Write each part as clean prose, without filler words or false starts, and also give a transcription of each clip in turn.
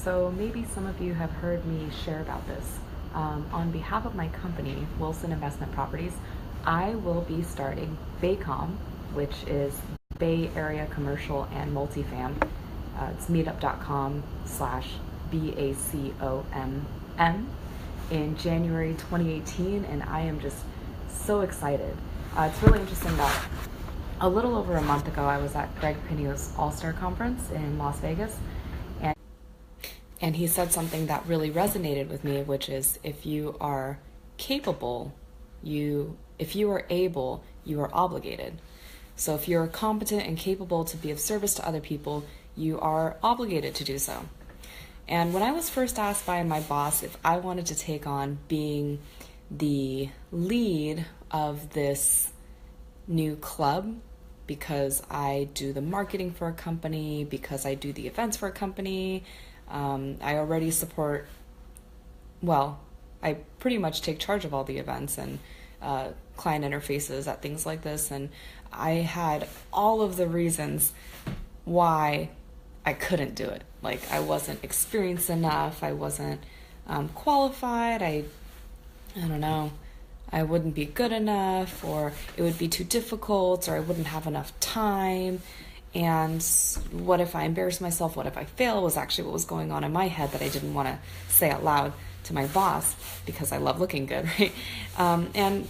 So maybe some of you have heard me share about this. On behalf of my company, Wilson Investment Properties, I will be starting BACOMM, which is Bay Area Commercial and Multifam. It's meetup.com/BACOMM in January 2018, and I am just so excited. It's really interesting that a little over a month ago, I was at Greg Pinneo's All-Star Conference in Las Vegas, and he said something that really resonated with me, which is if you are capable, if you are able, you are obligated. So if you're competent and capable to be of service to other people, you are obligated to do so. And when I was first asked by my boss if I wanted to take on being the lead of this new club, because I do the marketing for a company, because I do the events for a company, I already support, I pretty much take charge of all the events and client interfaces at things like this, and I had all of the reasons why I couldn't do it. Like, I wasn't experienced enough, I wasn't qualified, I don't know, I wouldn't be good enough, or it would be too difficult, or I wouldn't have enough time. And what if I embarrass myself? What if I fail? Was actually what was going on in my head that I didn't want to say out loud to my boss, because I love looking good, right? And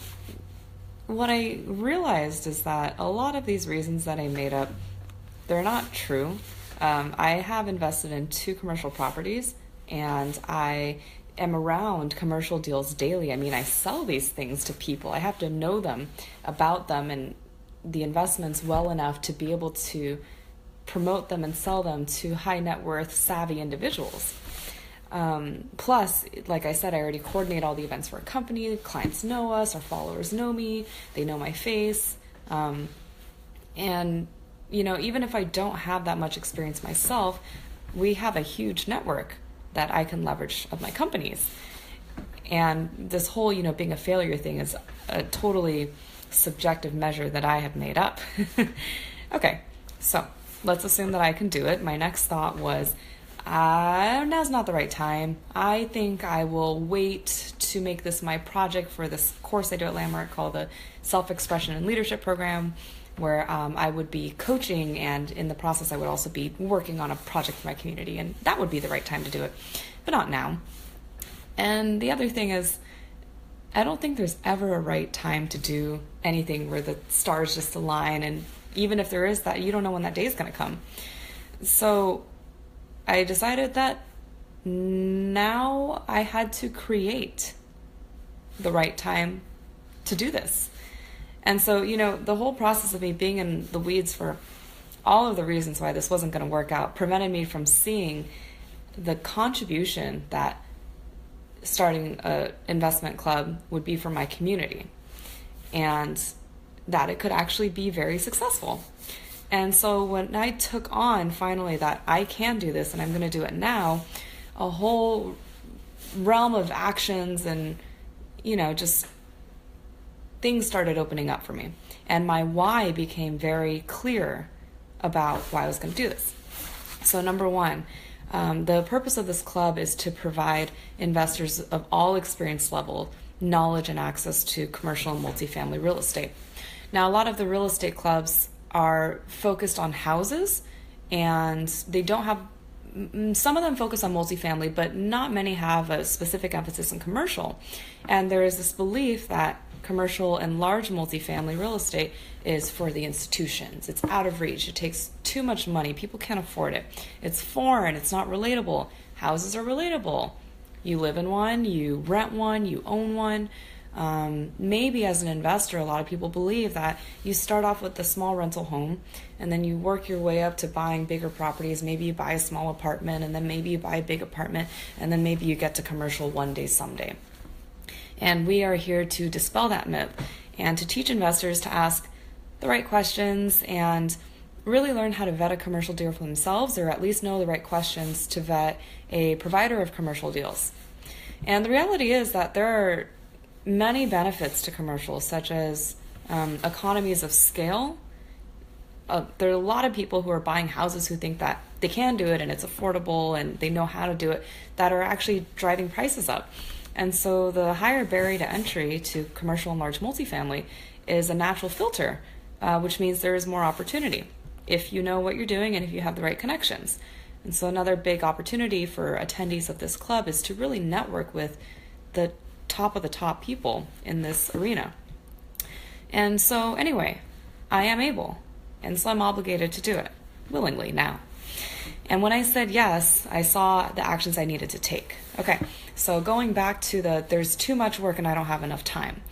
what I realized is that a lot of these reasons that I made up, they're not true. I have invested in 2 commercial properties, and I am around commercial deals daily. I mean, I sell these things to people. I have to know them, about them, and the investments well enough to be able to promote them and sell them to high net worth savvy individuals. Plus, like I said, I already coordinate all the events for a company. Clients know us, our followers know me, they know my face. And, you know, even if I don't have that much experience myself, we have a huge network that I can leverage of my companies. And this whole, being a failure thing is a totally subjective measure that I have made up. Okay, so let's assume that I can do it. My next thought was, now's not the right time. I think I will wait to make this my project for this course I do at Landmark called the Self-Expression and Leadership Program, where I would be coaching, and in the process I would also be working on a project for my community, and that would be the right time to do it, but not now. And the other thing is, I don't think there's ever a right time to do anything where the stars just align, and even if there is that, you don't know when that day is going to come. So I decided that now I had to create the right time to do this. And so, the whole process of me being in the weeds for all of the reasons why this wasn't going to work out prevented me from seeing the contribution that starting an investment club would be for my community, and that it could actually be very successful. And so when I took on finally that I can do this and I'm going to do it now, a whole realm of actions and, just things started opening up for me. And my why became very clear about why I was going to do this. So number one, the purpose of this club is to provide investors of all experience level knowledge and access to commercial and multifamily real estate. Now, a lot of the real estate clubs are focused on houses, and they don't have, some of them focus on multifamily, but not many have a specific emphasis in commercial. And there is this belief that commercial and large multifamily real estate is for the institutions. It's out of reach. It takes too much money. People can't afford it. It's foreign. It's not relatable. Houses are relatable. You live in one, you rent one, you own one. Maybe as an investor, a lot of people believe that you start off with a small rental home and then you work your way up to buying bigger properties. Maybe you buy a small apartment, and then maybe you buy a big apartment, and then maybe you get to commercial one day someday. And we are here to dispel that myth and to teach investors to ask the right questions and really learn how to vet a commercial deal for themselves, or at least know the right questions to vet a provider of commercial deals. And the reality is that there are many benefits to commercial, such as economies of scale, there are a lot of people who are buying houses who think that they can do it and it's affordable and they know how to do it, that are actually driving prices up. And so the higher barrier to entry to commercial and large multifamily is a natural filter, which means there is more opportunity if you know what you're doing and if you have the right connections. And so another big opportunity for attendees of this club is to really network with the top of the top people in this arena. And so anyway, I am able, and so I'm obligated to do it willingly now. And when I said yes, I saw the actions I needed to take. Okay, so going back to there's too much work and I don't have enough time.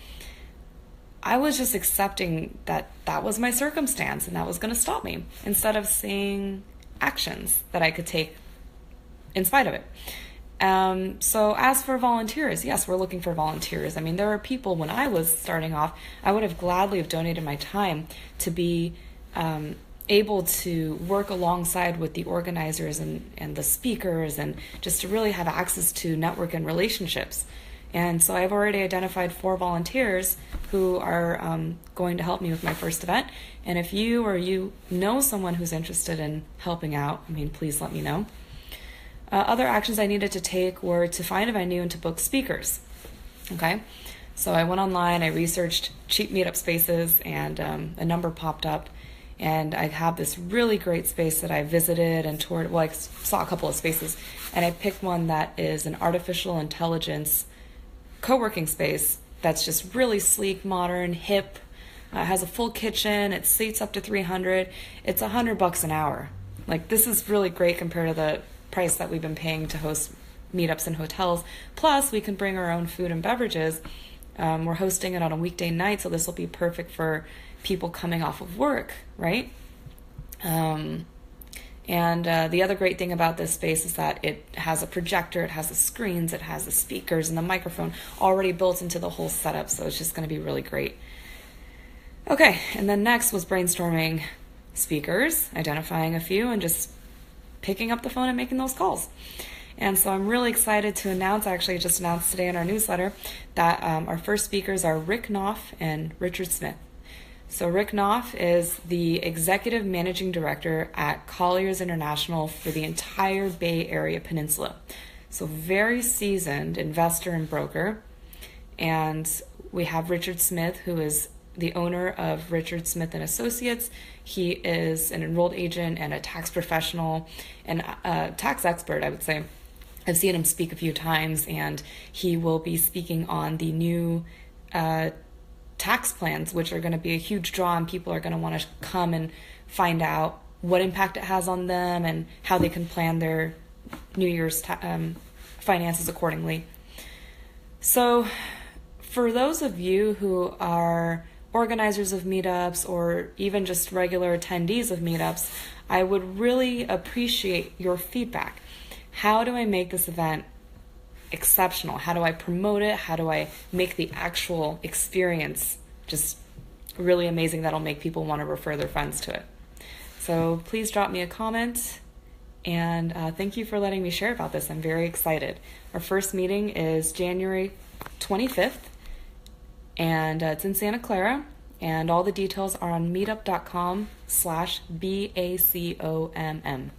I was just accepting that that was my circumstance and that was going to stop me, instead of seeing actions that I could take in spite of it. So as for volunteers, yes, we're looking for volunteers. I mean, there are people, when I was starting off, I would have gladly have donated my time to be able to work alongside with the organizers and the speakers, and just to really have access to network and relationships. And so I've already identified 4 volunteers who are going to help me with my first event. And if you or you know someone who's interested in helping out, I mean, please let me know. Other actions I needed to take were to find a venue and to book speakers. Okay, so I went online, I researched cheap meetup spaces, and a number popped up. And I have this really great space that I visited and toured. Well, I saw a couple of spaces, and I picked one that is an artificial intelligence co-working space that's just really sleek, modern, hip. Has a full kitchen. It seats up to 300. It's $100 an hour. Like, this is really great compared to the price that we've been paying to host meetups in hotels. Plus, we can bring our own food and beverages. We're hosting it on a weekday night, so this will be perfect for people coming off of work, right? And the other great thing about this space is that it has a projector, it has the screens, it has the speakers and the microphone already built into the whole setup, so it's just going to be really great. Okay, and then next was brainstorming speakers, identifying a few, and just picking up the phone and making those calls. And so I'm really excited to announce, actually just announced today in our newsletter, that our first speakers are Rick Knopf and Richard Smith. So Rick Knopf is the Executive Managing Director at Colliers International for the entire Bay Area Peninsula. So very seasoned investor and broker. And we have Richard Smith, who is the owner of Richard Smith and Associates. He is an enrolled agent and a tax professional and a tax expert, I would say. I've seen him speak a few times, and he will be speaking on the new tax plans, which are going to be a huge draw, and people are going to want to come and find out what impact it has on them and how they can plan their New Year's finances accordingly. So for those of you who are organizers of meetups or even just regular attendees of meetups, I would really appreciate your feedback. How do I make this event exceptional? How do I promote it? How do I make the actual experience just really amazing that'll make people want to refer their friends to it? So please drop me a comment, and thank you for letting me share about this. I'm very excited. Our first meeting is January 25th, and it's in Santa Clara, and all the details are on meetup.com/BACOMM.